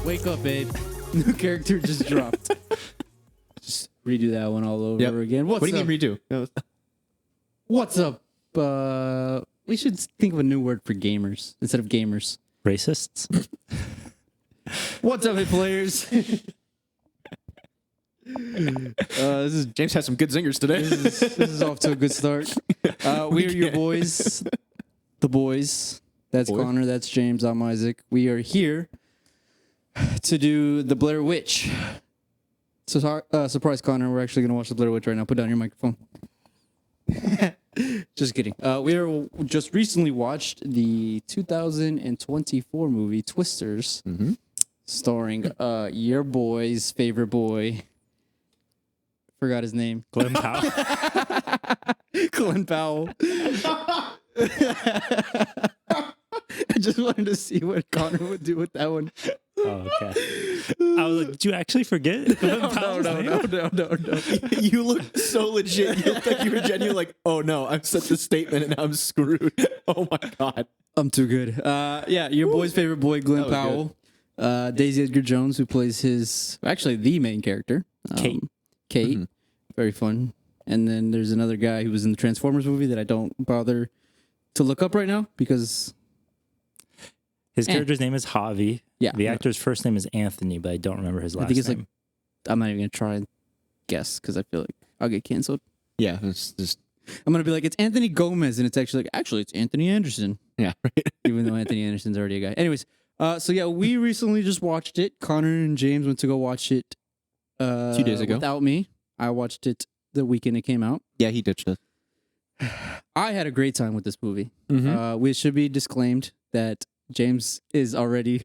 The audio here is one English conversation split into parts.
Wake up, babe. New character just dropped. Just redo that one all over again. What do you mean redo? What's up? We should think of a new word for gamers instead of gamers. Racists? What's up, hit players? This is James has some good zingers today. this is off to a good start. We are your boys, the boys. That's Boy. Connor. That's James. I'm Isaac. We are here to do the Blair Witch. So, surprise, Connor. We're actually gonna watch the Blair Witch right now. Put down your microphone. Just kidding. We just recently watched the 2024 movie Twisters, starring your boy's favorite boy. Forgot his name. Glenn Powell. Glenn Powell. I just wanted to see what Connor would do with that one. Oh, okay. I was like, did you actually forget? Glenn Powell's name? No. You look so legit. You look like you were genuine. Like, oh no, I've said this statement and I'm screwed. Oh my god. I'm too good. Yeah, your boy's favorite boy, Glenn That was Powell. Daisy Edgar Jones, who plays the main character. Kate. Kate. Very fun. And then there's another guy who was in the Transformers movie that I don't bother to look up right now because... His character's name is Javi. Yeah. The actor's first name is Anthony, but I don't remember his last I think it's name. like... I'm not even going to try and guess because I feel like I'll get canceled. Yeah, it's just I'm going to be like, it's Anthony Gomez, and it's actually it's Anthony Anderson. yeah. Even though Anthony Anderson's already a guy. Anyways, so yeah, we recently just watched it. Connor and James went to go watch it 2 days ago. without me. I watched it the weekend it came out. Yeah, he ditched us. I had a great time with this movie. We should be disclaimed that James is already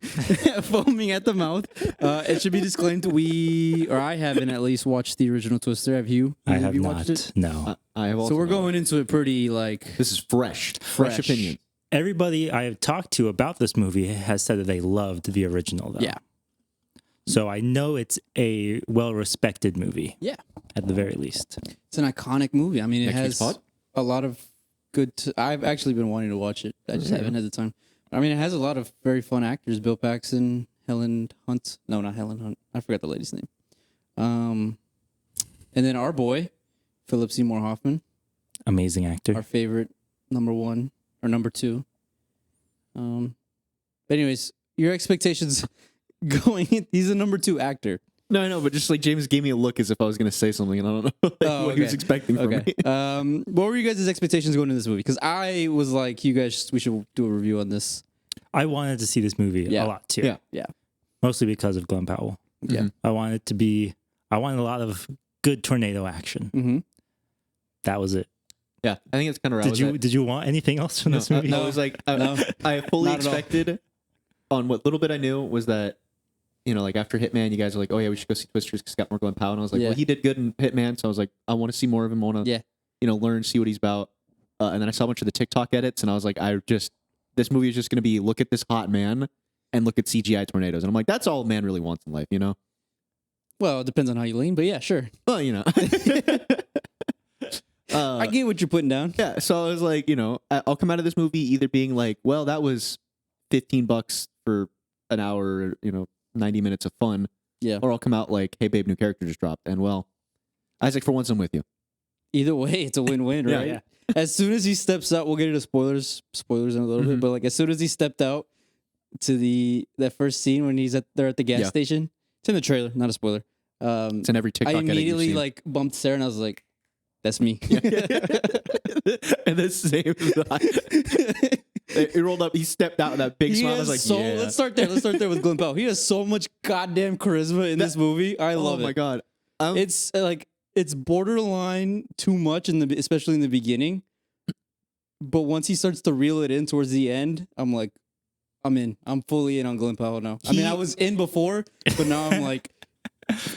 foaming at the mouth. It should be disclaimed I haven't at least watched the original Twister. Have you? I have you not. watched it? No. I have also So we're going into it pretty like This is fresh opinion. Everybody I have talked to about this movie has said that they loved the original, though. yeah. So I know it's a well-respected movie. Yeah. At the very least. It's an iconic movie. I mean, it Next week's has pod? a lot of good... I've actually been wanting to watch it. I just haven't had the time. I mean, it has a lot of very fun actors. Bill Paxton, Helen Hunt. No, not Helen Hunt. I forgot the lady's name. And then our boy, Philip Seymour Hoffman. Amazing actor. Our favorite number 1 or number 2. But anyways, your expectations going in, he's a number 2 actor. No, I know, but just like James gave me a look as if I was going to say something, and I don't know what he was expecting from me. What were you guys' expectations going into this movie? Because I was like, we should do a review on this. I wanted to see this movie a lot, too. Yeah. Mostly because of Glenn Powell. Yeah. I wanted a lot of good tornado action. Mm-hmm. That was it. Yeah, I think it's kind of right. Did you want anything else from this movie? No, it was like No. I fully Not at all. expected on what little bit I knew was that, you know, like after Hitman, you guys were like, oh yeah, we should go see Twisters because it's got more Glenn Powell. And I was like, well, he did good in Hitman, so I was like, I want to see more of him. I want to, learn, see what he's about. And then I saw a bunch of the TikTok edits, and I was like, this movie is just going to be look at this hot man and look at CGI tornadoes, and I'm like, that's all a man really wants in life, you know? Well, it depends on how you lean, but yeah, sure. Well, you know. I get what you're putting down. Yeah, so I was like, you know, I'll come out of this movie either being like, well, that was $15 for an hour, 90 minutes of fun. Yeah. Or I'll come out like, hey, babe, new character just dropped. And well, Isaac, for once, I'm with you. Either way, it's a win-win, right? Yeah. As soon as he steps out, we'll get into spoilers in a little bit, but like as soon as he stepped out to that first scene when they're at the gas station, it's in the trailer, not a spoiler. It's in every TikTok I edit you've immediately seen. like bumped Sarah and I was like, that's me. And the same. He rolled up. He stepped out with that big smile. I was like, yeah. Let's start there with Glenn Powell. He has so much goddamn charisma in this movie. I love it. Oh my god. It's like it's borderline too much especially in the beginning. But once he starts to reel it in towards the end, I'm like, I'm in. I'm fully in on Glenn Powell now. I mean, I was in before, but now I'm like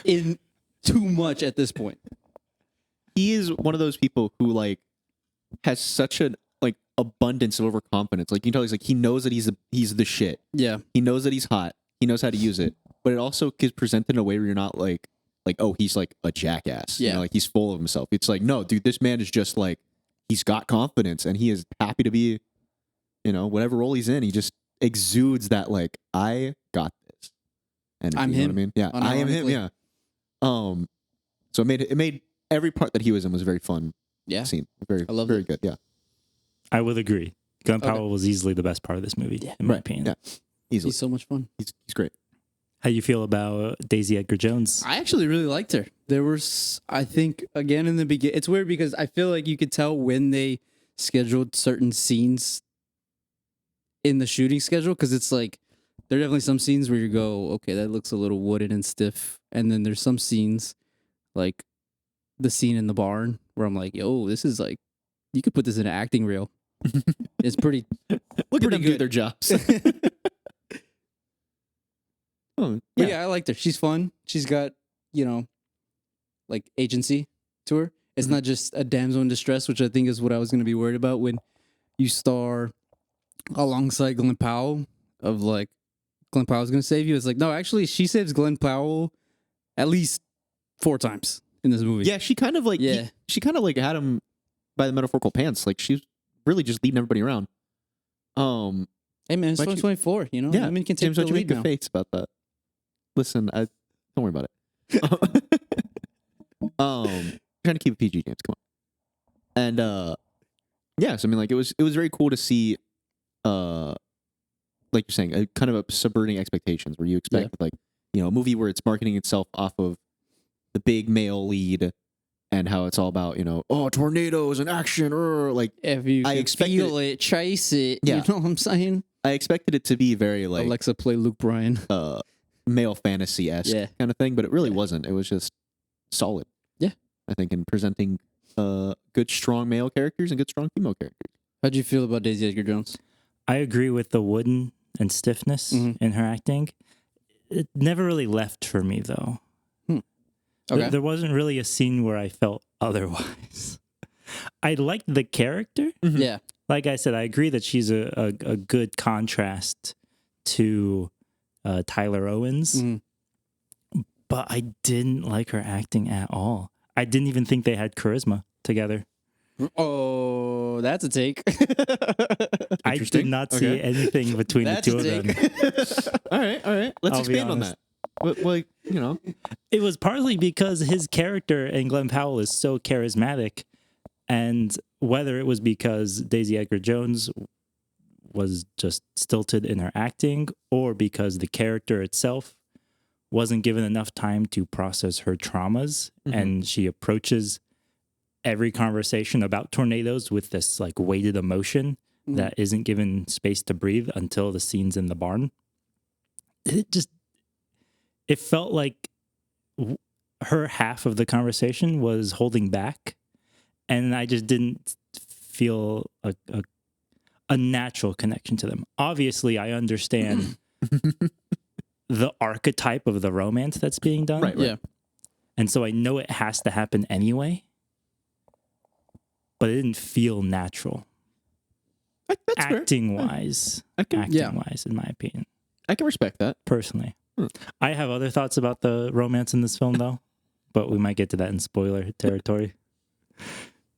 in too much at this point. He is one of those people who like has such an like abundance of overconfidence. Like you can tell, he's like he knows that he's the shit. Yeah, he knows that he's hot. He knows how to use it. But it also is presented in a way where you're not like oh, he's like a jackass. Yeah, like he's full of himself. It's like no, dude, this man is just like he's got confidence and he is happy to be, whatever role he's in. He just exudes that like I got this. energy. I'm you know him, what I mean? Yeah, I am him. unironically. Yeah. So it made every part that he was in was a very fun Yeah. scene. Very I love very it. good. Yeah. I would agree. Glenn Okay. Powell was easily the best part of this movie, in my opinion. Yeah. Easily. He's so much fun. He's great. How you feel about Daisy Edgar Jones? I actually really liked her. There was, I think, again in the beginning, it's weird because I feel like you could tell when they scheduled certain scenes in the shooting schedule, because it's like there are definitely some scenes where you go, okay, that looks a little wooden and stiff, and then there's some scenes like the scene in the barn where I'm like, yo, this is like, you could put this in an acting reel. It's pretty. Look at Pretty them do good. their jobs. Oh, But yeah, I liked her. She's fun. She's got, like agency to her. It's not just a damsel in distress, which I think is what I was going to be worried about when you star alongside Glenn Powell of like, Glenn Powell's going to save you. It's like, no, actually, she saves Glenn Powell at least 4 times in this movie. Yeah, she kind of like she kind of like had him by the metaphorical pants. Like she's really just leading everybody around. Hey man, it's Why'd you- 2024. You know, Yeah, women can take James, the don't you make lead good now. face about that? Listen, don't worry about it. Trying to keep it PG, James. Come on. And yeah, so I mean, like it was very cool to see, like you're saying, a kind of a subverting expectations where you expect like a movie where it's marketing itself off of the big male lead and how it's all about tornadoes and action, like If you I can expected feel it, chase it. Yeah. You know what I'm saying? I expected it to be very like Alexa, play Luke Bryan. male fantasy-esque Yeah. kind of thing, but it really wasn't. It was just solid. Yeah. I think in presenting good strong male characters and good strong female characters. How'd you feel about Daisy Edgar Jones? I agree with the wooden and stiffness in her acting. It never really left for me, though. Okay. There wasn't really a scene where I felt otherwise. I liked the character. Yeah. Like I said, I agree that she's a good contrast to Tyler Owens, but I didn't like her acting at all. I didn't even think they had charisma together. Oh, that's a take. I did not see anything between That's the two a of them. All right. Let's I'll be expand on honest. that. Well, It was partly because his character in Glenn Powell is so charismatic, and whether it was because Daisy Edgar Jones was just stilted in her acting, or because the character itself wasn't given enough time to process her traumas, and she approaches every conversation about tornadoes with this like weighted emotion that isn't given space to breathe until the scenes in the barn. It felt like her half of the conversation was holding back, and I just didn't feel a natural connection to them. Obviously, I understand the archetype of the romance that's being done. Right. Yeah. And so I know it has to happen anyway, but it didn't feel natural. that's fair. Acting-wise, in my opinion, I can respect that. personally. I have other thoughts about the romance in this film, though, but we might get to that in spoiler territory.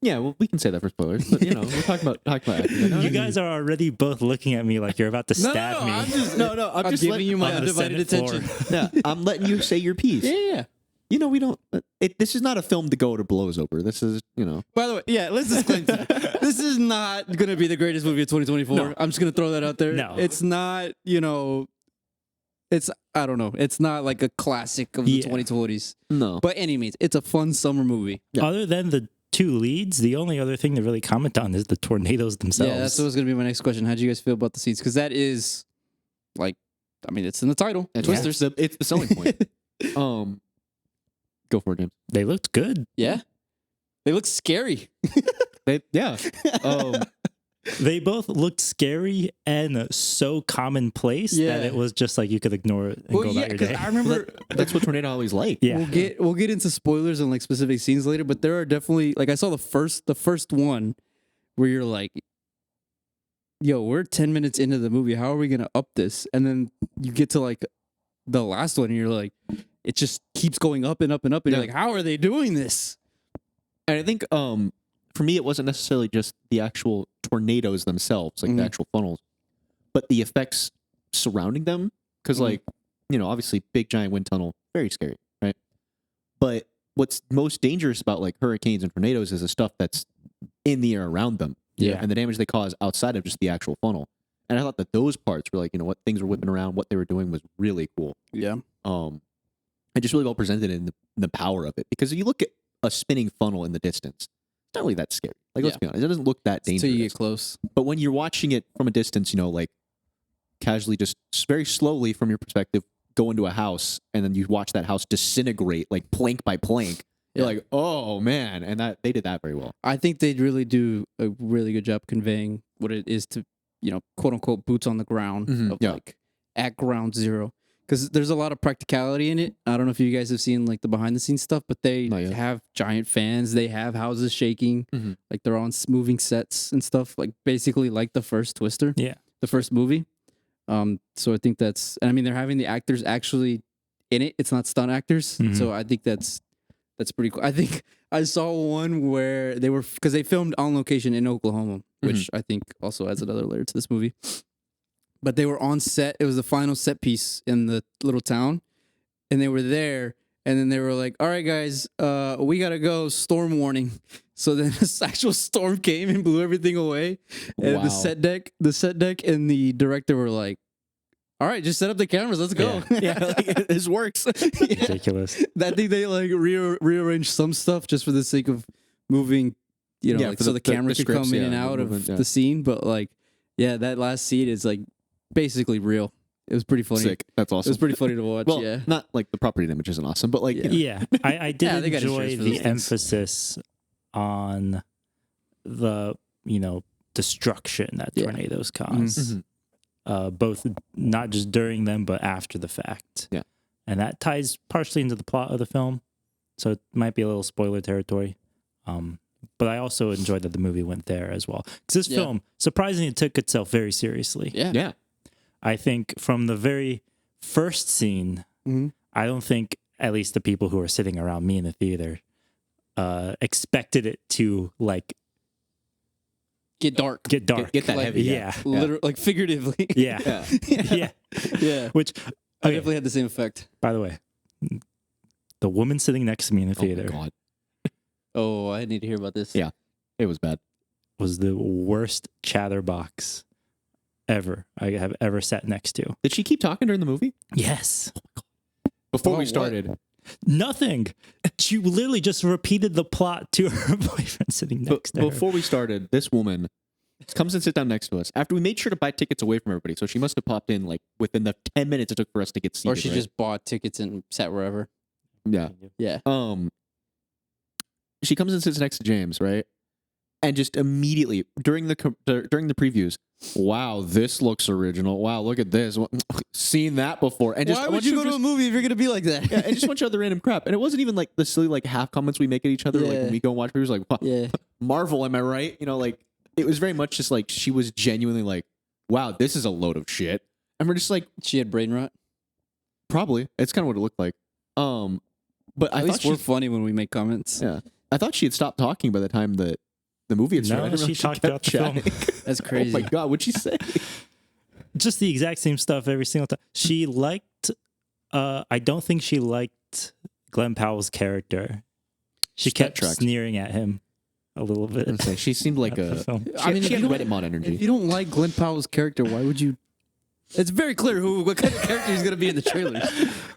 Yeah, well, we can say that for spoilers, but we're talking about acting. You guys are already both looking at me like you're about to stab me. I'm just, I'm just giving you my on the undivided Senate attention. yeah, I'm letting you say your piece. Yeah. We don't. This is not a film to go to blows over. This is, By the way, yeah, let's disclaim that. This is not going to be the greatest movie of 2024. No. I'm just going to throw that out there. No. It's not, I don't know. It's not like a classic of the 2020s. No. By any means, it's a fun summer movie. Yeah. Other than the two leads, the only other thing to really comment on is the tornadoes themselves. Yeah, that's what was going to be my next question. How do you guys feel about the scenes? Because that is, it's in the title. Twisters. It's the selling point. Go for it, James. They looked good. Yeah. They look scary. They both looked scary and so commonplace that it was just like you could ignore it and go about your day. I remember That's what Tornado always like. Yeah. we'll get into spoilers and like specific scenes later, but there are definitely I saw the first one where you're like, yo, we're 10 minutes into the movie. How are we gonna up this? And then you get to like the last one and you're like, it just keeps going up and up and up, and you're like, how are they doing this? And I think for me, it wasn't necessarily just the actual tornadoes themselves, like the actual funnels, but the effects surrounding them. Because like obviously big giant wind tunnel, very scary, right? But what's most dangerous about like hurricanes and tornadoes is the stuff that's in the air around them. Yeah. And the damage they cause outside of just the actual funnel. And I thought that those parts were like, what things were whipping around, what they were doing was really cool. Yeah. And just really well presented in the power of it. Because if you look at a spinning funnel in the distance, it's not really that scary. Like, let's be honest, it doesn't look that dangerous. Until you get close. But when you're watching it from a distance, like casually, just very slowly from your perspective, go into a house, and then you watch that house disintegrate like plank by plank. You're like, oh man, and that they did that very well. I think they'd really do a really good job conveying what it is to, quote unquote, boots on the ground of like at ground zero. Because there's a lot of practicality in it. I don't know if you guys have seen like the behind the scenes stuff, but they have giant fans. They have houses shaking. Like they're on moving sets and stuff. Like basically like the first Twister. Yeah. The first movie. So I think and I mean, they're having the actors actually in it. It's not stunt actors. So I think that's pretty cool. I think I saw one where because they filmed on location in Oklahoma, which I think also adds another layer to this movie. But they were on set. It was the final set piece in the little town, and they were there. And then they were like, "All right, guys, we gotta go. Storm warning." So then this actual storm came and blew everything away. And the set deck, and the director were like, "All right, just set up the cameras. Let's go." Yeah, like, this works. Ridiculous. I think they like rearranged some stuff just for the sake of moving, like, so the camera could come in and out of the scene. But like, that last scene is like basically real. It was pretty funny. Sick. That's awesome. It was pretty funny to watch. Well, not like the property damage isn't awesome, but like, I did they got enjoy insurance for the those things. emphasis on the destruction that tornadoes cause. Both not just during them, but after the fact. Yeah. And that ties partially into the plot of the film. So it might be a little spoiler territory. But I also enjoyed that the movie went there as well. Because this film, surprisingly, took itself very seriously. Yeah. I think from the very first scene, I don't think, at least the people who were sitting around me in the theater, expected it to like Get dark. Get dark. Get that like, heavy. Yeah. Literally, like figuratively. Yeah. Yeah. Which I definitely had the same effect. By the way, the woman sitting next to me in the theater Oh my God. Oh, I need to hear about this. Yeah. It was bad. was the worst chatterbox I have ever sat next to. Did she keep talking during the movie? Yes. Before we started. Nothing. She literally just repeated the plot to her boyfriend sitting next to her. Before we started, this woman comes and sits down next to us after we made sure to buy tickets away from everybody. So she must have popped in like within the 10 minutes it took for us to get seated. Or she just bought tickets and sat wherever. Yeah. Yeah. She comes and sits next to James, right? And just immediately during the previews, wow, this looks original. Wow, look at this. Seen that before. And just why would you go to a movie if you're gonna be like that? Yeah, and just a bunch of other random crap. And it wasn't even like the silly like half comments we make at each other like when we go and watch movies. Like, Marvel, am I right? Like it was very much just like she was genuinely like, wow, this is a load of shit. And we're just like, she had brain rot. Probably. It's kind of what it looked like. But at least we're funny when we make comments. Yeah, I thought she had stopped talking by the time that the movie had started. No, she talked about the film. That's crazy. Oh my God, what'd she say? Just the exact same stuff every single time. She liked, I don't think she liked Glenn Powell's character. She kept sneering at him a little bit. She seemed like a... I mean, she had Reddit energy. If you don't like Glenn Powell's character, why would you... It's very clear what kind of character he's going to be in the trailers.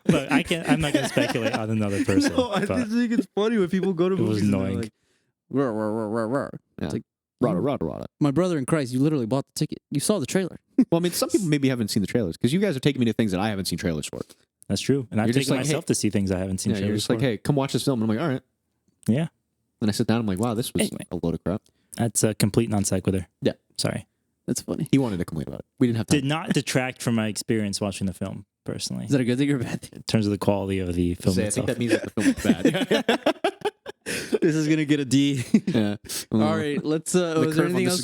Look, I'm not going to speculate on another person. No, I just think it's funny when people go to movies. It was annoying. Like, rah, rah, rah, rah, rah. Yeah. It's like, rada. my brother in Christ, you literally bought the ticket. You saw the trailer. Well, I mean, some people maybe haven't seen the trailers because you guys are taking me to things that I haven't seen trailers for. That's true. And I've taken myself to see things I haven't seen trailers you're just for. like, hey, come watch this film. And I'm like, all right. Yeah. Then I sit down. I'm like, wow, this was a load of crap. That's a complete non sequitur. Yeah. Sorry. That's funny. He wanted to complain about it. We didn't have time. Did not detract from my experience watching the film, personally. Is that a good thing or a bad thing? In terms of the quality of the film itself. I think that means that the film was bad. This is gonna get a D. Yeah. All right. Let's. Is there anything else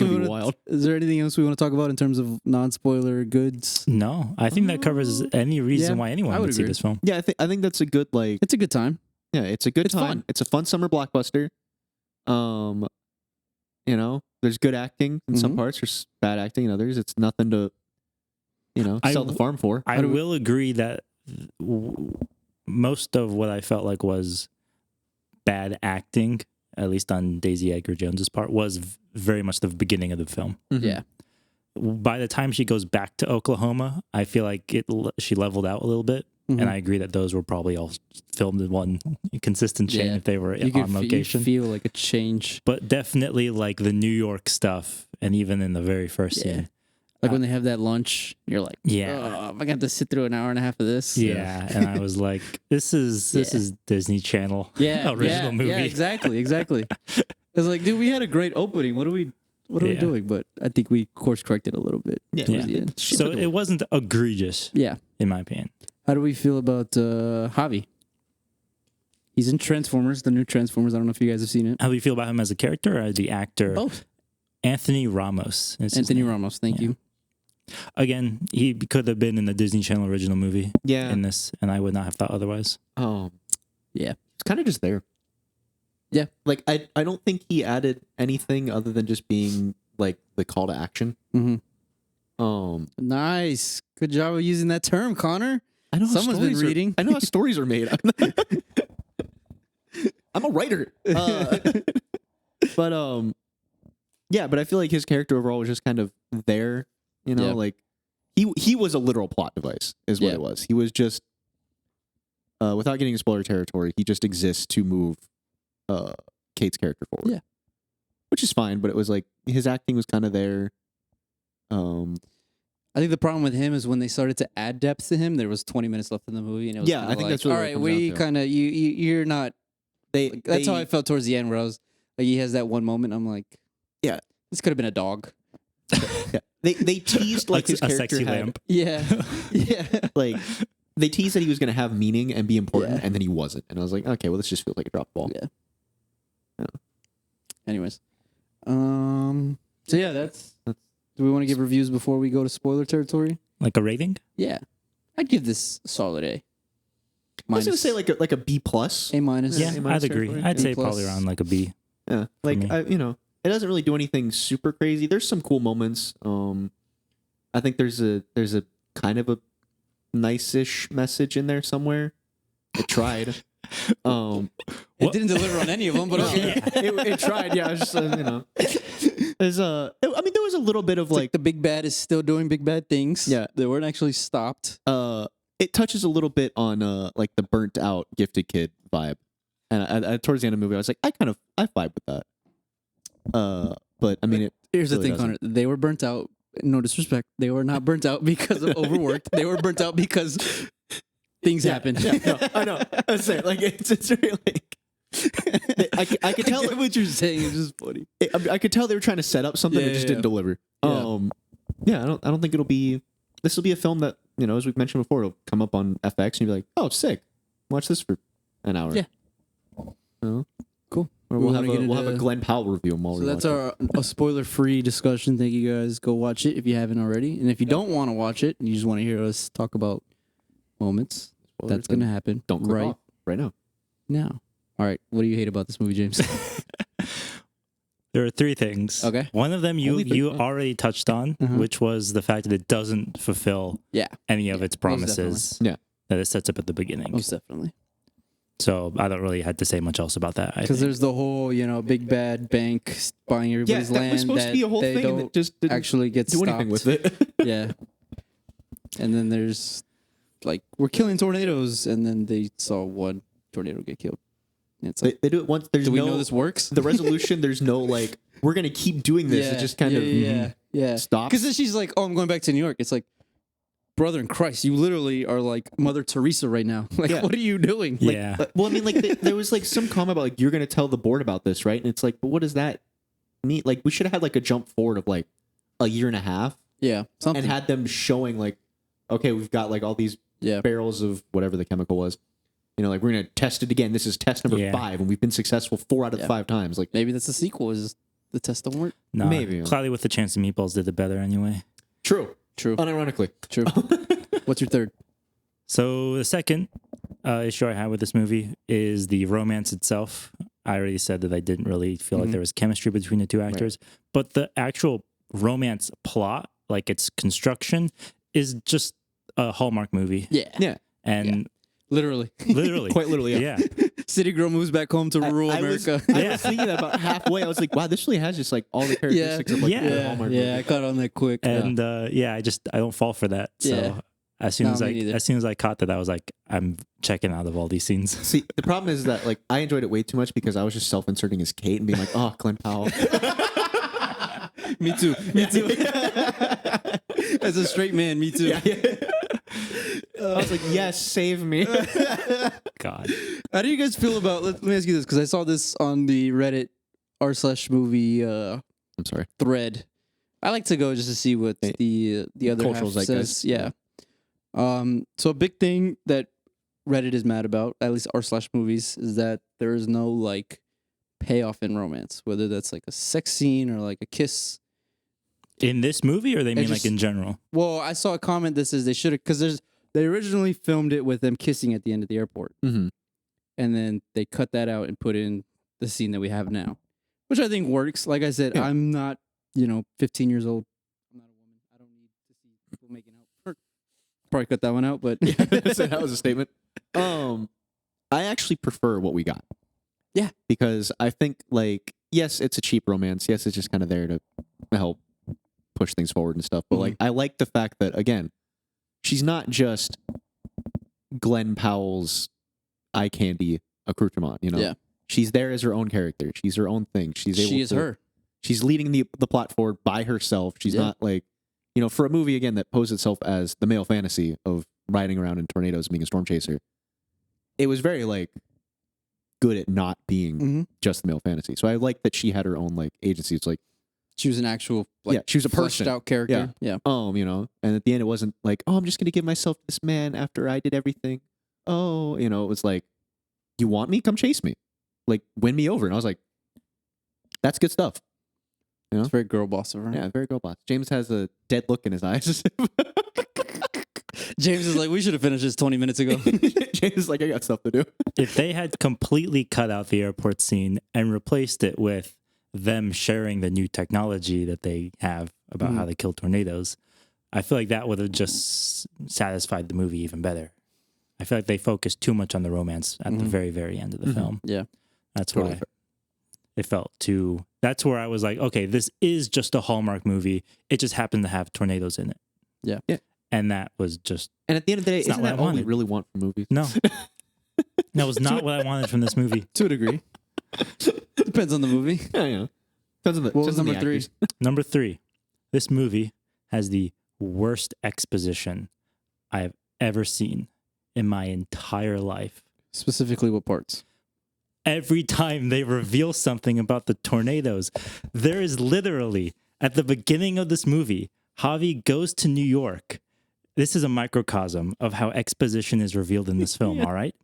we want to talk about in terms of non-spoiler goods? No, I think that covers any reason why anyone would see this film. Yeah, I think that's a good like. It's a good time. Yeah, it's a good time. Fun. It's a fun summer blockbuster. There's good acting in some parts. There's bad acting in others. It's nothing to, sell the farm for. I will agree that most of what I felt like was bad acting, at least on Daisy Edgar Jones's part, was very much the beginning of the film. Mm-hmm. Yeah. By the time she goes back to Oklahoma, I feel like she leveled out a little bit. Mm-hmm. And I agree that those were probably all filmed in one consistent chain if they were on location. You feel like a change. But definitely like the New York stuff, and even in the very first scene. Like when they have that lunch, you're like, oh, am I going to sit through an hour and a half of this? Yeah. And I was like, this is Disney Channel original movie. Yeah, exactly. It's like, dude, we had a great opening. What are we doing? But I think we course corrected a little bit. Yeah. So it wasn't egregious. Yeah. In my opinion. How do we feel about Javi? He's in Transformers, the new Transformers. I don't know if you guys have seen it. How do you feel about him as a character or the actor? Both. Anthony Ramos. Anthony Ramos, thank you. Again, he could have been in the Disney Channel original movie in this, and I would not have thought otherwise. Yeah. It's kind of just there. Yeah. Like, I don't think he added anything other than just being, like, the call to action. Mm-hmm. Nice. Good job of using that term, Connor. I know someone's been reading. I know how stories are made. I'm a writer. But I feel like his character overall was just kind of there. You know, like he was a literal plot device, is what it was. He was just, without getting into spoiler territory, he just exists to move Kate's character forward. Yeah, which is fine. But it was like his acting was kind of there. I think the problem with him is when they started to add depth to him, there was 20 minutes left in the movie, and it was I think that's all right. We kind of you're not. That's how I felt towards the end, where I was like, he has that one moment. I'm like, this could have been a dog. They teased like his character sexy had, lamp. Yeah. Like they teased that he was going to have meaning and be important, and then he wasn't. And I was like, okay, well, this just feels like a drop ball. Yeah. Anyways, so yeah, that's. Do we want to give reviews before we go to spoiler territory? Like a rating? Yeah, I'd give this a solid A. I was going to say like a B plus. A minus. Yeah, I'd agree. I'd say plus. probably around like a B. Yeah, like it doesn't really do anything super crazy. There's some cool moments. I think there's a kind of a nice-ish message in there somewhere. It tried. It didn't deliver on any of them, but okay. It tried. Yeah, I was just there's there was a little bit of like the big bad is still doing big bad things. Yeah, they weren't actually stopped. It touches a little bit on like the burnt out gifted kid vibe, and I towards the end of the movie I was like I vibe with that. But I mean, here's the thing, Connor. They were burnt out. No disrespect. They were not burnt out because of overworked. They were burnt out because things happened. Yeah, no, I know. I say like it's really like I could tell what you're saying is just funny. I could tell they were trying to set up something that just didn't deliver. I don't think it'll be. This will be a film that as we've mentioned before, it'll come up on FX and you'll be like, oh, sick. Watch this for an hour. Yeah. Cool. Or we'll have a Glenn Powell review while we're watching. So that's a spoiler-free discussion. Thank you guys. Go watch it if you haven't already. And if you don't want to watch it and you just want to hear us talk about moments, that's going to happen. Don't click off right now. Now. All right. What do you hate about this movie, James? There are three things. Okay. One of them you already touched on, which was the fact that it doesn't fulfill any of its promises that it sets up at the beginning. Most definitely. So I don't really have to say much else about that. Because there's the whole, big bad bank buying everybody's land. That was supposed to be a whole thing that just didn't actually get do anything with it. Yeah. And then there's like, we're killing tornadoes, and then they saw one tornado get killed. And it's like, they do it once. Do we know this works? The resolution, there's no like, we're going to keep doing this. It just kind of stops. Because then she's like, oh, I'm going back to New York. It's like, brother in Christ, you literally are like Mother Teresa right now. Like, what are you doing? Yeah. Well, I mean, like, there was like some comment about like, you're going to tell the board about this, right? And it's like, but what does that mean? Like, we should have had like a jump forward of like a year and a half. Yeah. Something. And had them showing like, okay, we've got like all these barrels of whatever the chemical was. Like, we're going to test it again. This is test number 5, and we've been successful 4 out of the 5 times. Like, maybe that's the sequel, is the test don't work. No, maybe. Cloudy with the Chance of Meatballs did it better anyway. True. Unironically. True. What's your third? So the second issue I had with this movie is the romance itself. I already said that I didn't really feel like there was chemistry between the two actors, but the actual romance plot, like its construction, is just a Hallmark movie. Yeah. And literally. Quite literally, yeah. City girl moves back home to rural America. I was thinking that about halfway. I was like, wow, this really has just like all the characteristics of like the Hallmark movie. I caught on that quick. And I don't fall for that. So as soon as I caught that, I was like, I'm checking out of all these scenes. See, the problem is that like I enjoyed it way too much because I was just self-inserting as Kate and being like, oh, Glenn Powell. Me too. As a straight man, me too. I was like, yes, save me. God. How do you guys feel about? Let me ask you this, because I saw this on the Reddit r/movie I'm sorry. thread. I like to go just to see what the other Cultural half zeitgeist. says. Yeah. So a big thing that Reddit is mad about, at least r/movies, is that there is no like payoff in romance, whether that's like a sex scene or like a kiss. In this movie, or they mean like in general? Well, I saw a comment that says they should have, because they originally filmed it with them kissing at the end of the airport. Mm-hmm. And then they cut that out and put in the scene that we have now, which I think works. Like I said, I'm not, 15 years old. I'm not a woman. I don't need to see people making out. Probably cut that one out, but so that was a statement. I actually prefer what we got. Yeah. Because I think like, yes, it's a cheap romance. Yes, it's just kind of there to help push things forward and stuff. But like, I like the fact that, again, she's not just Glenn Powell's eye candy accoutrement, Yeah. She's there as her own character. She's her own thing. She is her. She's leading the plot forward by herself. She's not like, for a movie, again, that posed itself as the male fantasy of riding around in tornadoes and being a storm chaser. It was very like good at not being just the male fantasy. So I like that she had her own like agency. It's like, she was an actual, she was a person, out character. Yeah. And at the end, it wasn't like, oh, I'm just going to give myself to this man after I did everything. Oh, it was like, you want me? Come chase me. Like, win me over. And I was like, that's good stuff. It's very girl boss of her. Yeah, very girl boss. James has a dead look in his eyes. James is like, we should have finished this 20 minutes ago. James is like, I got stuff to do. If they had completely cut out the airport scene and replaced it with them sharing the new technology that they have about how they kill tornadoes, I feel like that would have just satisfied the movie even better. I feel like they focused too much on the romance at the very, very end of the film. Yeah. That's why it felt too... That's where I was like, okay, this is just a Hallmark movie. It just happened to have tornadoes in it. Yeah. And that was just... And at the end of the day, isn't that all we really want from movies? No. That was not what I wanted from this movie. To a degree. Depends on the movie. Yeah. Depends on the, what was number 3? Number 3. This movie has the worst exposition I have ever seen in my entire life. Specifically, what parts? Every time they reveal something about the tornadoes, there is literally, at the beginning of this movie, Javi goes to New York. This is a microcosm of how exposition is revealed in this film, all right?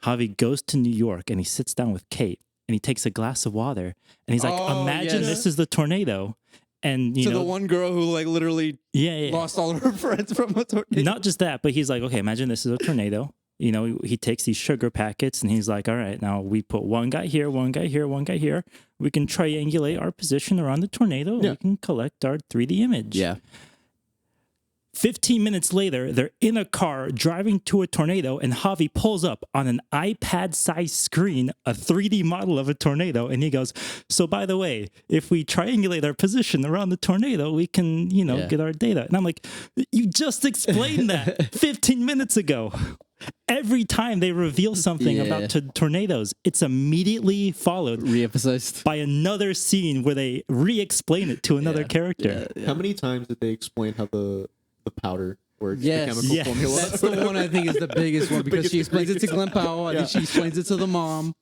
Javi goes to New York and he sits down with Kate and he takes a glass of water and he's like, imagine this is the tornado. And you know, the one girl who like literally lost all of her friends from a tornado. Not just that, but he's like, okay, imagine this is a tornado. He takes these sugar packets and he's like, all right, now we put one guy here, one guy here, one guy here. We can triangulate our position around the tornado. And we can collect our 3D image. Yeah. 15 minutes later, they're in a car driving to a tornado, and Javi pulls up on an iPad-sized screen a 3D model of a tornado, and he goes, so by the way, if we triangulate our position around the tornado, we can, get our data. And I'm like, you just explained that 15 minutes ago. Every time they reveal something about tornadoes, it's immediately followed re-emphasized by another scene where they re-explain it to another character. How many times did they explain how the powder works, the chemical formula? That's the one I think is the biggest one, because she explains it to Glenn Powell, and then she explains it to the mom,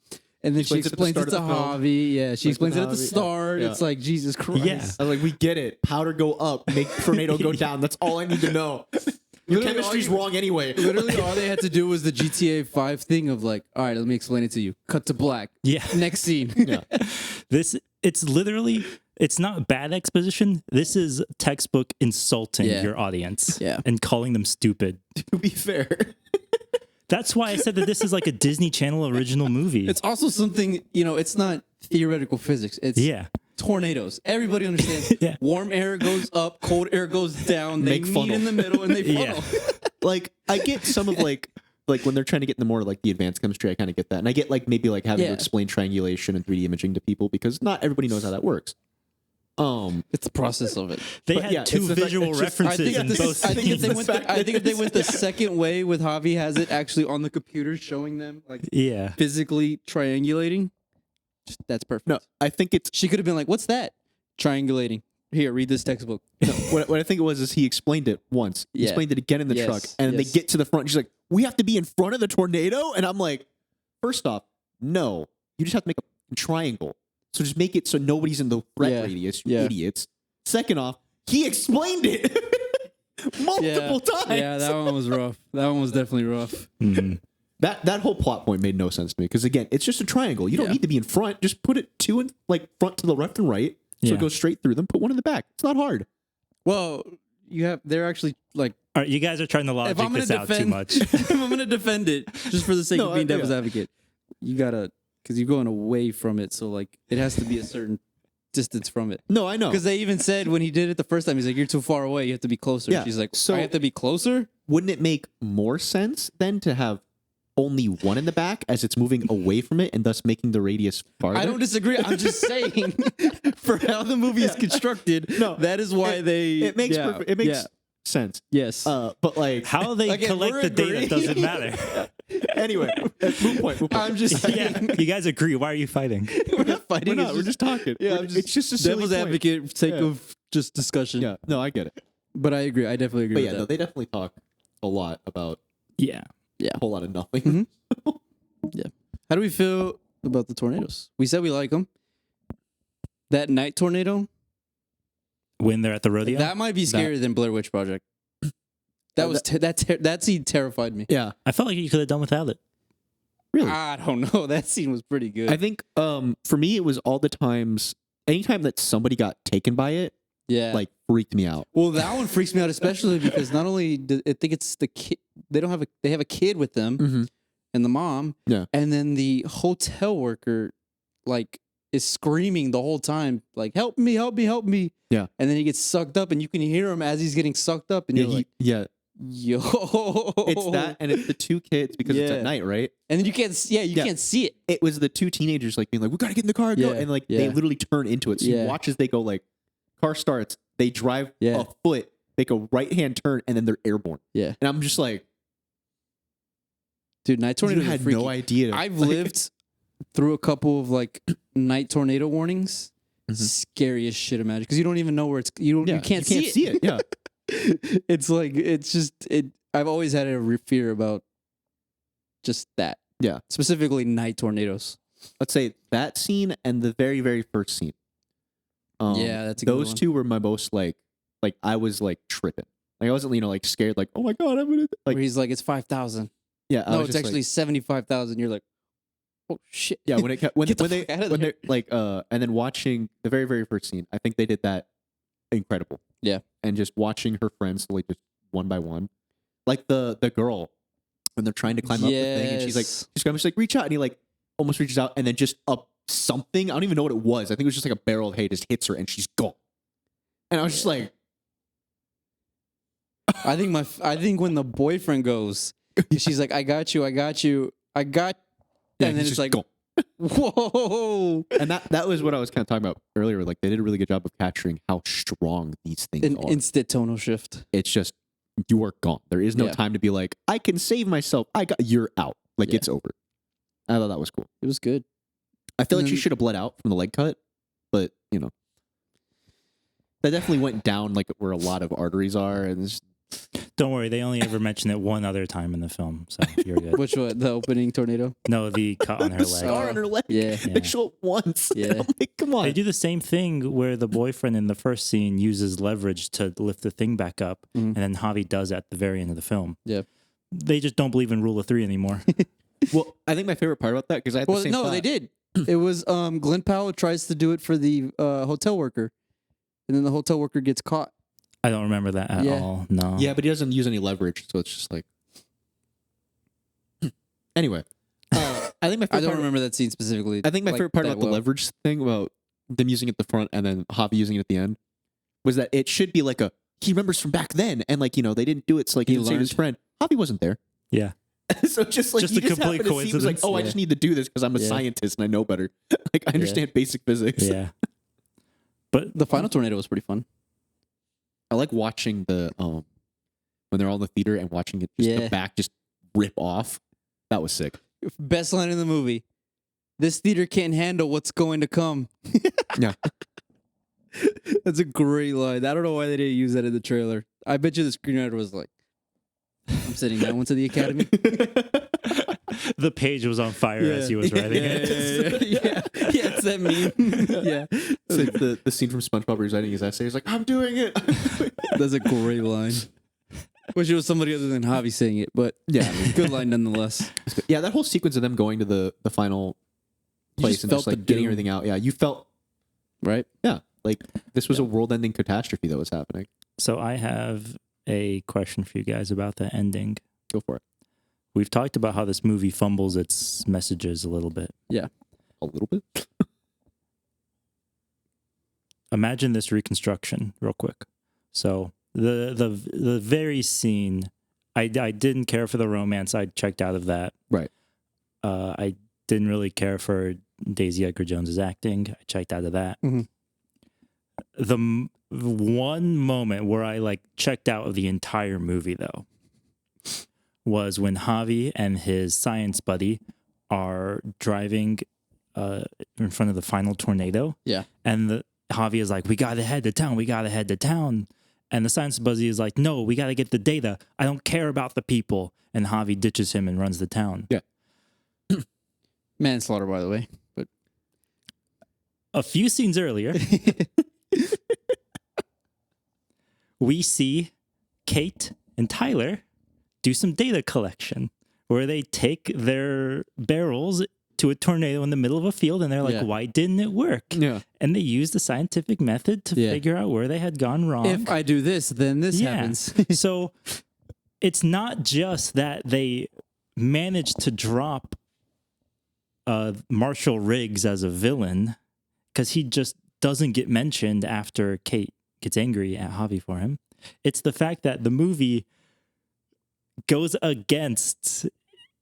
and then she explains it to Javi. Yeah, she explains it at the start. It's like, Jesus Christ. Yeah. I was like, we get it. Powder go up, make tornado go down. That's all I need to know. Your chemistry's wrong anyway. Literally, all they had to do was the GTA 5 thing of like, all right, let me explain it to you. Cut to black. Yeah. Next scene. It's not bad exposition. This is textbook insulting your audience and calling them stupid. To be fair. That's why I said that this is like a Disney Channel original movie. It's also something, it's not theoretical physics. It's tornadoes. Everybody understands. Warm air goes up, cold air goes down. They meet in the middle and they funnel. Like, I get some of like like when they're trying to get into more like the advanced chemistry, I kind of get that, and I get like maybe like having to explain triangulation and 3D imaging to people because not everybody knows how that works. It's the process of it. They had two visual references in both. I think if they went the second way with Javi has it actually on the computer showing them like physically triangulating. That's perfect. No, I think it's she could have been like, "What's that? Triangulating." Here, read this textbook. No, what I think it was is he explained it once. He explained it again in the truck, and they get to the front. And she's like, "We have to be in front of the tornado," and I'm like, first off, no, you just have to make a triangle. So just make it so nobody's in the threat radius, you idiots. Second off, he explained it multiple times. Yeah, that one was rough. That one was definitely rough. Mm-hmm. That whole plot point made no sense to me because again, it's just a triangle. You don't need to be in front. Just put it two in like front to the left and right, so it goes straight through them. Put one in the back. It's not hard. Well, they're actually like. All right, you guys are trying to logic this out too much. If I'm going to defend it, just for the sake of being devil's advocate, you gotta. Because you're going away from it, so like it has to be a certain distance from it. No, I know. Because they even said when he did it the first time, he's like, "You're too far away. You have to be closer." Yeah. She's like, So "I have to be closer." Wouldn't it make more sense then to have only one in the back as it's moving away from it and thus making the radius farther? I don't disagree. I'm just saying, for how the movie is constructed, that is why it makes perfect, it makes sense. Yes, but like how they collect the data doesn't matter. Anyway, moot point. I'm just saying. You guys agree. Why are you fighting? We're not fighting. We're just talking. Yeah, it's just a silly devil's point. advocate for sake of just discussion. Yeah, no, I get it. But I agree. I definitely agree. But with that. no, they definitely talk a lot about Yeah. a whole lot of nothing. Yeah. How do we feel about the tornadoes? We said we like them. That night tornado, When they're at the rodeo? that might be scarier than Blair Witch Project. That was that scene terrified me. Yeah, I felt like you could have done without it. really. I don't know. That scene was pretty good. I think for me it was all the times, anytime that somebody got taken by it, like freaked me out. Well, that one freaks me out especially because not only I think it's the kid. They have a kid with them and the mom. Yeah, and then the hotel worker like is screaming the whole time like, "Help me, help me, help me." Yeah, and then he gets sucked up, and you can hear him as he's getting sucked up, and you're like, yo, it's that, and it's the two kids because it's at night, right? And then you can't see it. It was the two teenagers like being like, "We gotta get in the car and go," and like they literally turn into it. So you watch as they go like, car starts, they drive a foot, make a right hand turn, and then they're airborne. Yeah, and I'm just like, dude, night tornadoes. You had no idea. I've lived through a couple of like night tornado warnings. Scariest shit, imagine, because you don't even know where it's. You can't see it. Yeah. It's like I've always had a fear about just that. Yeah, specifically night tornadoes. Let's say that scene and the very, very first scene. That's a those two were my most like I was like tripping. Like I wasn't like scared. Like, oh my god, I'm gonna like. Where he's like, it's 5,000. Yeah, no, it's actually 75,000. You're like, oh shit. Yeah, when they're like and then watching the very, very first scene, I think they did that incredible. Yeah. And just watching her friends like just one by one. Like the girl when they're trying to climb up the thing and she's like reach out, and he like almost reaches out and then just up something. I don't even know what it was. I think it was just like a barrel of hay just hits her and she's gone. And I was just like I think when the boyfriend goes, she's like, I got you. Yeah, and then it's like, whoa. And that was what I was kind of talking about earlier. Like they did a really good job of capturing how strong these things are. Instant tonal shift. It's just you are gone. There is no time to be like, I can save myself. You're out. Like it's over. I thought that was cool. It was good. I feel like she should have bled out from the leg cut, but that definitely went down like where a lot of arteries are, and don't worry, they only ever mention it one other time in the film, so you're good. Which one? The opening tornado? No, the cut on her leg. Scar on her leg. Yeah. They show it once. Yeah. I'm like, come on. They do the same thing where the boyfriend in the first scene uses leverage to lift the thing back up, and then Javi does at the very end of the film. Yeah. They just don't believe in rule of 3 anymore. Well, I think my favorite part about that, because I had the same thought. They did. It was Glenn Powell tries to do it for the hotel worker, and then the hotel worker gets caught. I don't remember that at all. No. Yeah, but he doesn't use any leverage, so it's just like. Anyway, I think my favorite I don't remember that scene specifically. I think my favorite part about the leverage thing, about them using it at the front and then Javi using it at the end, was that it should be like he remembers from back then, and they didn't do it, so he didn't save his friend. Javi wasn't there. Yeah. So just like Just you a just complete happen to see, he was like, coincidence. oh, I Yeah. just need to do this because I'm a Yeah. scientist and I know better. Like I understand basic physics. Yeah. But The final tornado was pretty fun. I like watching the when they're all in the theater and watching it just the Yeah. back just rip off. That was sick. Best line in the movie. This theater can't handle what's going to come. Yeah. That's a great line. I don't know why they didn't use that in the trailer. I bet you the screenwriter was like, I'm sending that one to the Academy. the page was on fire as he was writing it. Yeah, it's that meme. Yeah. It's like the scene from SpongeBob where he's writing his essay. He's like, I'm doing it. That's a great line. Wish it was somebody other than Javi saying it, but Yeah. good line nonetheless. Yeah, that whole sequence of them going to the final place just and felt just like the getting doom. everything out. Yeah, you felt Right? like this was a world-ending catastrophe that was happening. So I have a question for you guys about the ending. Go for it. We've talked about how this movie fumbles its messages a little bit. A little bit. Imagine this reconstruction real quick. So the very scene, I didn't care for the romance. I checked out of that. Right. I didn't really care for Daisy Edgar Jones's acting. I checked out of that. Mhm. One moment where I like checked out of the entire movie though was when Javi and his science buddy are driving in front of the final tornado. Yeah. And Javi is like, we got to head to town. We got to head to town. And the science buddy is like, no, we got to get the data. I don't care about the people. And Javi ditches him and runs to town. Yeah. Manslaughter, by the way. But A few scenes earlier, we see Kate and Tyler do some data collection where they take their barrels to a tornado in the middle of a field and they're like, Yeah. why didn't it work? Yeah. And they used the scientific method to Yeah. figure out where they had gone wrong. if I do this, then this Yeah. happens. So it's not just that they managed to drop Marshall Riggs as a villain, because he just doesn't get mentioned after Kate gets angry at Javi for him. It's the fact that the movie goes against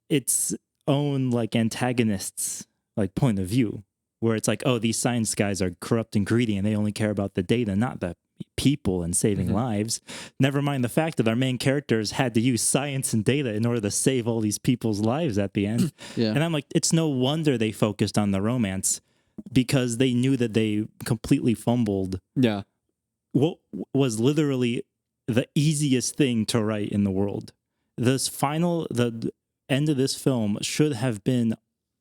its own like antagonists like point of view, where it's like, oh, these science guys are corrupt and greedy and they only care about the data, not the people and saving lives. Never mind the fact that our main characters had to use science and data in order to save all these people's lives at the end. Yeah. And I'm like, it's no wonder they focused on the romance, because they knew that they completely fumbled Yeah. what was literally the easiest thing to write in the world. The end of this film should have been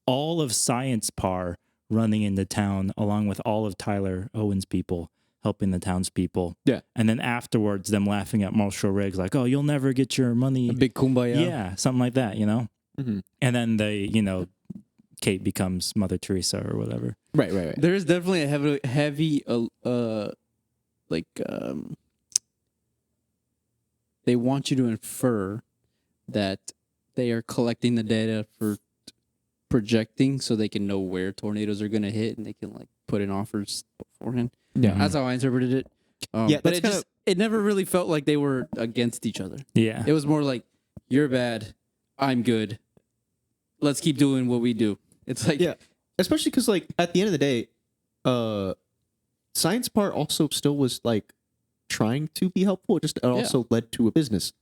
all of Science Par running into town along with all of Tyler Owen's people helping the townspeople. Yeah. And then afterwards them laughing at Marshall Riggs like, oh, you'll never get your money. A big kumbaya. Yeah, something like that, you know? Mm-hmm. And then they, Kate becomes Mother Teresa or whatever. Right. There is definitely a heavy they want you to infer that they are collecting the data for projecting so they can know where tornadoes are going to hit and they can like put in offers beforehand. Yeah. That's how I interpreted it. Yeah, but that's it never really felt like they were against each other. Yeah. It was more like, you're bad, I'm good. Let's keep doing what we do. It's like, Yeah. Especially because, like, at the end of the day, Science Part also still was like trying to be helpful. It also led to a business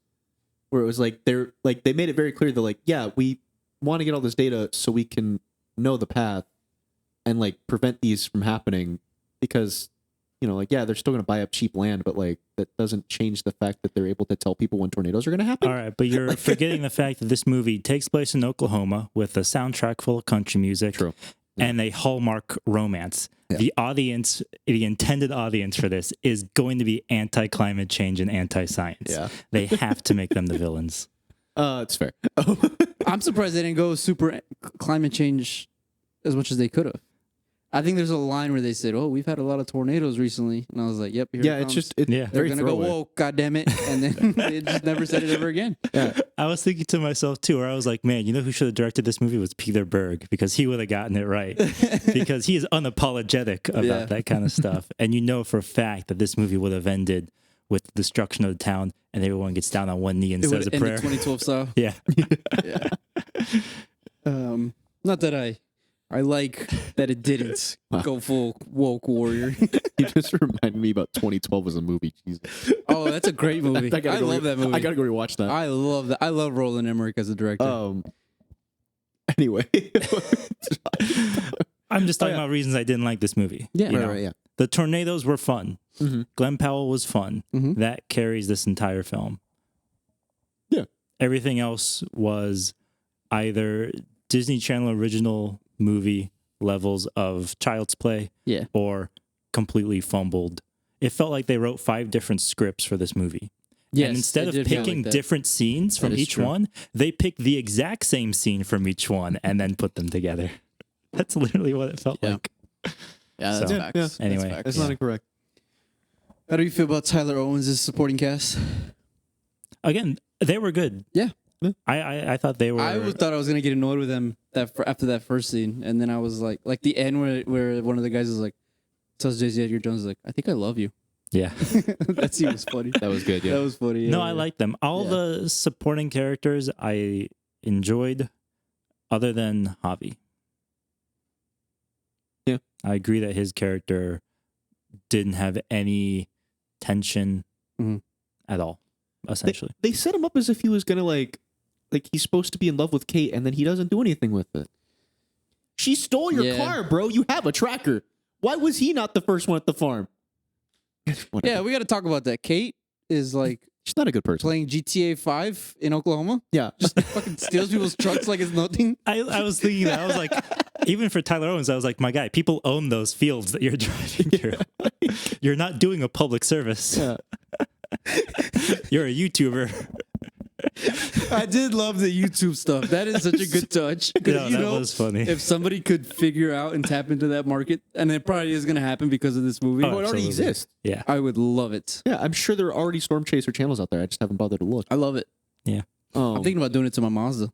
where it was like they made it very clear. They're like, yeah, we want to get all this data so we can know the path and like prevent these from happening, because they're still going to buy up cheap land, but like that doesn't change the fact that they're able to tell people when tornadoes are going to happen. All right, but you're forgetting the fact that this movie takes place in Oklahoma with a soundtrack full of country music. True. And a Hallmark romance. Yeah. The audience, the intended audience for this is going to be anti-climate change and anti-science. Yeah. They have to make them the villains. It's fair. I'm surprised they didn't go super climate change as much as they could have. I think there's a line where they said, "Oh, we've had a lot of tornadoes recently," and I was like, "Yep, here Yeah, it it's comes. just Yeah. They're very gonna go, throwaway. whoa, god damn it," and then they just never said it ever again. Yeah. I was thinking to myself too, where I was like, man, you know who should have directed this movie was Peter Berg, because he would have gotten it right. Because he is unapologetic about Yeah. that kind of stuff. And you know for a fact that this movie would have ended with the destruction of the town, and everyone gets down on one knee and says a prayer. 2012 style. Yeah. Yeah. Not that I like that it didn't go full woke warrior. You just reminded me about 2012 was a movie. Jesus. Oh, that's a great movie. I love that movie. I gotta go rewatch that. I love that. I love Roland Emmerich as a director. Anyway, I'm just talking about reasons I didn't like this movie. Yeah. Right, yeah. The tornadoes were fun. Mm-hmm. Glenn Powell was fun. Mhm. That carries this entire film. Yeah. Everything else was either Disney Channel original movie levels of Child's Play, Yeah. or completely fumbled. It felt like they wrote 5 different scripts for this movie. Yes, And instead it of did feel picking like that. different scenes from That is each true. one, they picked the exact same scene from each one and then put them together. That's literally what it felt Yeah. like. Yeah, that's So, facts. yeah. That's Anyway. facts. That's not incorrect. How do you feel about Tyler Owens' supporting cast? Again, they were good. Yeah. I thought they were. Thought I was gonna get annoyed with them after that first scene, and then I was like the end where one of the guys is like, tells J.C. Edgar Jones like, I think I love you. Yeah. That scene was funny. That was good. Yeah. That was funny. No, yeah. I like them. All Yeah. the supporting characters I enjoyed, other than Javi. Yeah. I agree that his character didn't have any tension Mhm. at all, essentially. They set him up as if he was gonna like he's supposed to be in love with Kate, and then he doesn't do anything with it. She stole your Yeah. car, bro. You have a tracker. Why was he not the first one at the farm? Whatever. Yeah, we got to talk about that. Kate is like She's not a good person. playing GTA 5 in Oklahoma. Yeah. Just fucking steals people's trucks like it's nothing. I was thinking that. I was like, even for Tyler Owens, I was like, my guy, people own those fields that you're driving through. You're not doing a public service. Yeah. You're a YouTuber. I did love the YouTube stuff. That is such a good touch. 'Cause, Yeah, that was funny. If somebody could figure out and tap into that market, and it probably is going to happen because of this movie, Oh, It already absolutely. exists. Yeah. I would love it. Yeah, I'm sure there are already Storm Chaser channels out there. I just haven't bothered to look. I love it. I'm thinking about doing it to my Mazda.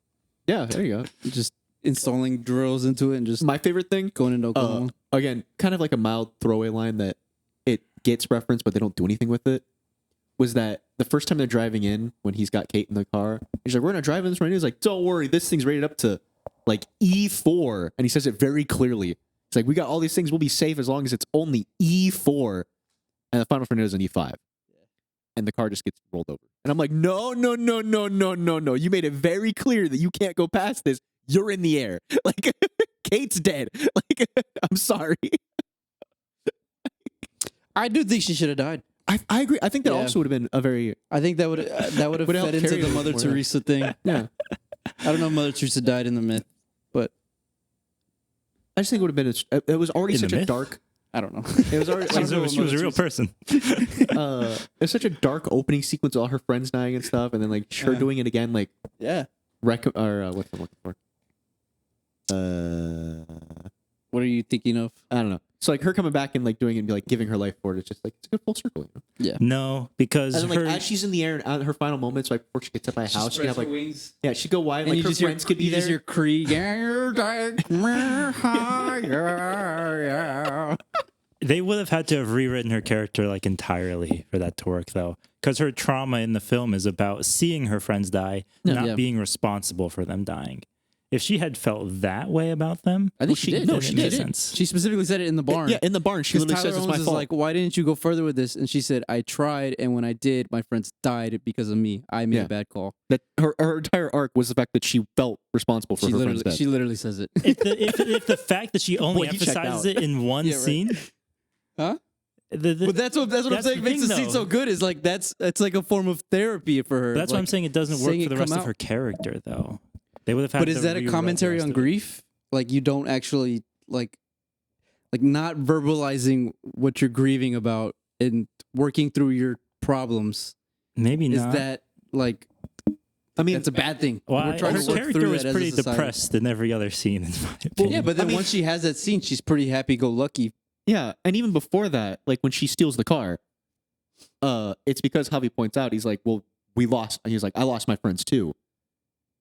Yeah, there you go. Just installing drills into it and just My favorite thing, going into Oklahoma. again, kind of like a mild throwaway line that it gets referenced, but they don't do anything with it, was that the first time they're driving in, when he's got Kate in the car, he's like, we're going to drive in this right now. He's like, don't worry, this thing's rated up to like E4. And he says it very clearly. It's like, we got all these things, we'll be safe as long as it's only E4. And the final tornado is an E5. And the car just gets rolled over. And I'm like, no. You made it very clear that you can't go past this. You're in the air. Like, Kate's dead. Like, I'm sorry. I do think she should have died. I agree. I think that Yeah. also would have been a very I think that would have Would help fed into carry the it Mother more, Teresa thing. yeah. I don't know if Mother Teresa died in the myth, but I just think it would have been. It was already In the such a myth? dark. I don't know. It was already. She was a real person. It's such a dark opening sequence. All her friends dying and stuff, and then like her Yeah. doing it again. Like Yeah. what's I'm looking for? What are you thinking of? I don't know. So like her coming back and like doing it and be like giving her life for it. It's just like it's a good full circle. You know? No, because And then like her, as she's in the air and her final moments, right before she gets hit by a house, she can have like wings. yeah, she go wide. And Like you her just hear, friends could be you just there. hear Creed. Yeah. they would have had to have rewritten her character like entirely for that to work, though, because her trauma in the film is about seeing her friends die, not Yeah. being responsible for them dying. If she had felt that way about them, I think she did. then No, it she made did. sense. She specifically said it in the barn. Yeah, in the barn, she Because literally Tyler says it's Owens my is fault. like, why didn't you go further with this? And she said, I tried, and when I did, my friends died because of me. I made Yeah. a bad call. That her entire arc was the fact that she felt responsible for her friend's death. She literally says it. If the fact that she only Boy, he checked emphasizes out. it in one Yeah, right. scene, Huh? the- But that's what I'm that's saying the makes the thing, scene though. so good. Is like it's like a form of therapy for her. that's why I'm Like, saying it doesn't work seeing for the it rest come of her out. character, though. They would have had. But to is that a rewrite the commentary rest on of it. grief? Like you don't actually like not verbalizing what you're grieving about and working through your problems. Maybe Is not. that like I mean, that's a bad thing? Well, We're trying her to work character through was that as a pretty society. depressed in every other scene, in my Well, opinion. yeah, but then I mean- once she has that scene, she's pretty happy-go-lucky. yeah, and even before that, like when she steals the car, it's because Javi points out he's like, well, we lost. He's like, I lost my friends too,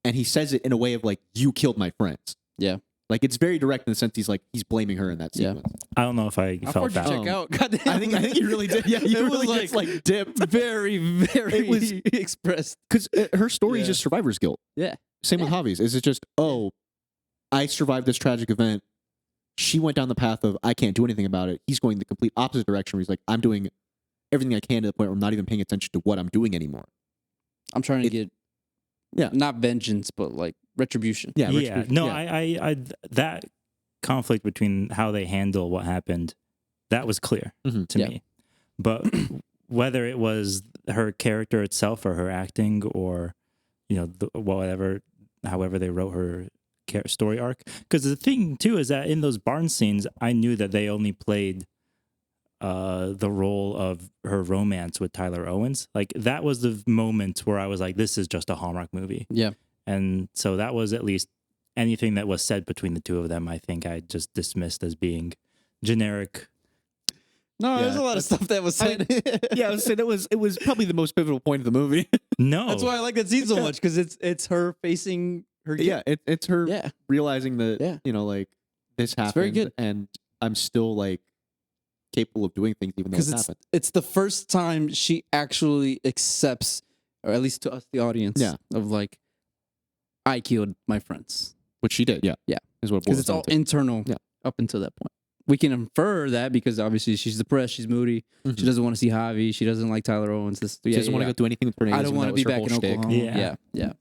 and he says it in a way of like, you killed my friends. Yeah. Like it's very direct in the sense he's blaming her in that Yeah. sequence. I don't know if I How felt far did that. you check out? God damn. I think you really did. Yeah, you It really was just like dipped very, very It was- expressed. because her story is Yeah. just survivor's guilt. Yeah. Same with Javi's. Is it just I survived this tragic event. She went down the path of I can't do anything about it. He's going the complete opposite direction where he's like, I'm doing everything I can to the point where I'm not even paying attention to what I'm doing anymore. I'm trying to get, not vengeance, but like retribution. Yeah, Yeah, no, yeah. I that conflict between how they handle what happened, that was clear to Yeah. me. But whether it was her character itself or her acting or, however they wrote her story arc. Because the thing too is that in those barn scenes, I knew that they only played the role of her romance with Tyler Owens. Like that was the moment where I was like, this is just a Hallmark movie. Yeah. And so that was at least anything that was said between the two of them, I think I just dismissed as being generic. No, Yeah. there's a lot of stuff that was said. Yeah, I was saying it was probably the most pivotal point of the movie. No. That's why I like that scene so much, because it's her facing her. Yeah, it's her Yeah. realizing that like this happened, very good. and I'm still like capable of doing things even though it's happened. It's the first time she actually accepts, or at least to us, the audience, of like, I killed my friends. Which she did, yeah. Is what it Because boils it's all down to. internal Yeah. up until that point. We can infer that because obviously she's depressed, she's moody, Mhm. she doesn't want to see Javi, she doesn't like Tyler Owens. She doesn't want to go do anything with tornadoes. I don't want to be back in Oklahoma. Yeah. Yeah.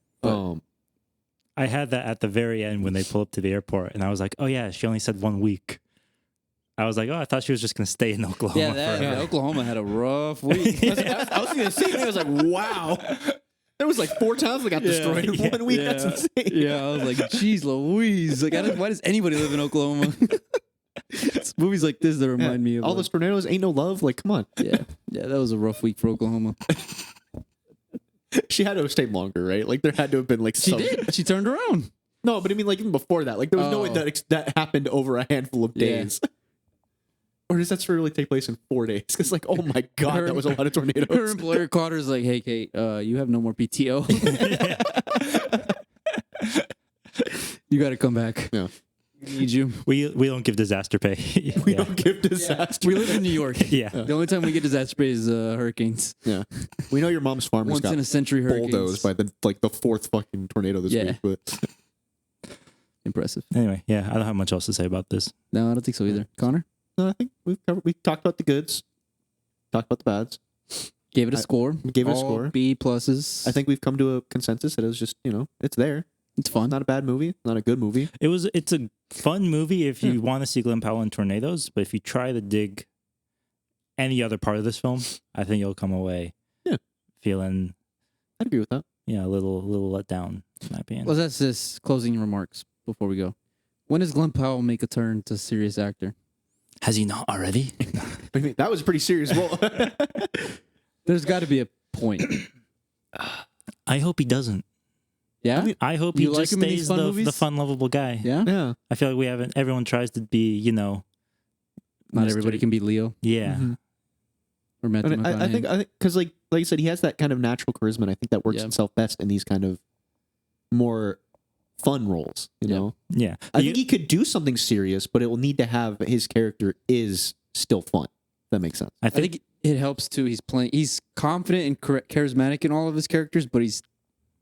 I had that at the very end when they pull up to the airport, and I was like, oh yeah, she only said 1 week. I was like, oh, I thought she was just going to stay in Oklahoma. Yeah, Oklahoma had a rough week. I was going to say, I was like, wow. There was like 4 towns that got destroyed in 1 week. That's insane. Yeah, I was like, geez Louise. Like, why does anybody live in Oklahoma? It's movies like this that remind me of all those tornadoes, ain't no love. Like, come on. Yeah, that was a rough week for Oklahoma. She had to have stayed longer, right? Like, there had to have been like She did. She turned around. No, but I mean, like even before that, like there was no way that happened over a handful of days. Or does that story really take place in 4 days? Because like, oh my god, that was a lot of tornadoes. Her employer called her, like, "Hey, Kate, you have no more PTO. You got to come back. Yeah, we need you. We don't give disaster pay. We don't give disaster. We live in New York. Yeah. The only time we get disaster pay is hurricanes. Yeah, we know your mom's farm Once got in a century hurricanes. bulldozed by the 4th fucking tornado this week. But impressive. Anyway, yeah, I don't have much else to say about this. No, I don't think so either. Connor? No, I think we talked about the goods, talked about the bads, Gave it a score. gave it a score. B pluses. I think we've come to a consensus that it was just, it's there. it's fun. Not a bad movie, not a good movie. It's a fun movie if you want to see Glen Powell and tornadoes, but if you try to dig any other part of this film, I think you'll come away feeling I'd agree with that. a little let down, in my opinion. Let's ask this closing remarks before we go. When does Glen Powell make a turn to serious actor? Has he not already? I mean, that was a pretty serious role. There's got to be a point. I hope he doesn't. Yeah? I hope he You like just him in these stays fun the movies? fun, lovable guy. Yeah? Yeah. I feel like everyone tries to be, Not Mr. everybody can be Leo yeah. Mhm. or Matthew And I think McConaughey. because like I said, he has that kind of natural charisma, and I think that works Yeah. itself best in these kind of more fun roles. You Yeah. know, Yeah. I think he could do something serious, but it will need to have his character is still fun. If that makes sense. I I think it helps too. He's confident and charismatic in all of his characters, but he's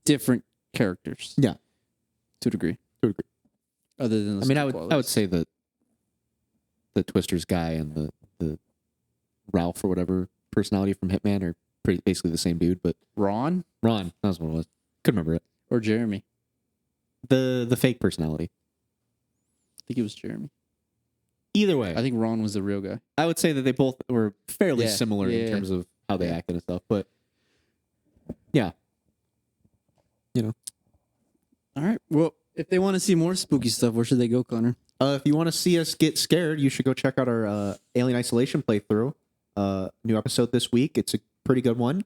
different characters. Yeah. To a degree. Other than the I mean, I star would say that the Twisters guy and the Ralph or whatever personality from Hitman are basically the same dude, but Ron Ron, that was what it was. Couldn't remember it. or Jeremy. The fake personality. I think it was Jeremy. Either way, I think Ron was the real guy. I would say that they both were fairly Yeah. similar in Yeah. terms of how they acted and stuff. But yeah, All right. Well, if they want to see more spooky stuff, where should they go, Connor? if you want to see us get scared, you should go check out our Alien Isolation playthrough. New episode this week. It's a pretty good one.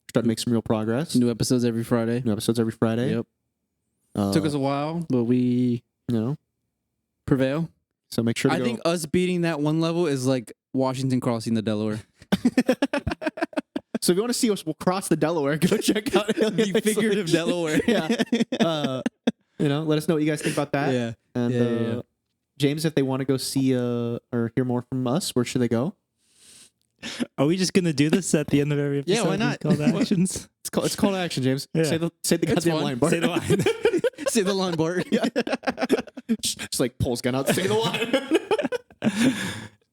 Starting to make some real progress. New episodes every Friday. New episodes every Friday. Yep. Took us a while, but we prevail. So make sure to I go. think us beating that one level is like Washington crossing the Delaware. So if you want to see us, we'll cross the Delaware. Go check out The figurative Delaware. Yeah. Let us know what you guys think about that. Yeah. And James, if they want to go see or hear more from us, where should they go? Are we just gonna do this at the end of every episode? Yeah, why not? Call to actions. It's call to action, James. Yeah. Say the goddamn line, Bart. Say the line. Say the line, Bart. Just like pulls gun out. Say the line.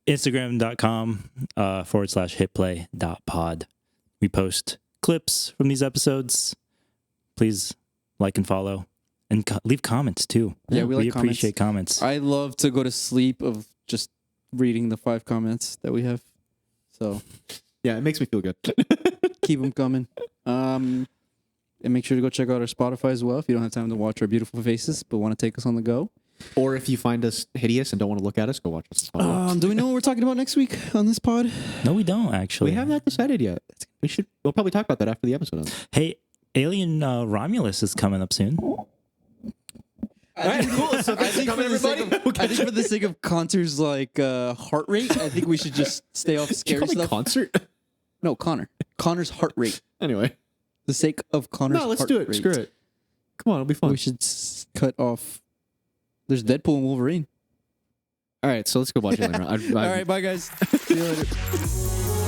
Instagram.com/hitplay.pod. We post clips from these episodes. Please like and follow, and leave comments too. Yeah, we like appreciate comments. I love to go to sleep of just reading the 5 comments that we have. So yeah, it makes me feel good. keep them coming. And make sure to go check out our Spotify as well if you don't have time to watch our beautiful faces but want to take us on the go. Or if you find us hideous and don't want to look at us, go watch us. Do we know what we're talking about next week on this pod? No, we don't actually. We haven't not decided yet. We'll probably talk about that after the episode. Hey, Alien Romulus is coming up soon. All right, cool. So I think for the sake of Connor's heart rate, I think we should just stay off scary stuff. Concert? No, Connor's heart rate. Anyway, the sake of Connor's let's heart do it. rate. Screw it. Come on, it'll be fun. We should cut off. There's Deadpool and Wolverine. All right, so let's go watch it later. All right, bye guys. See you later.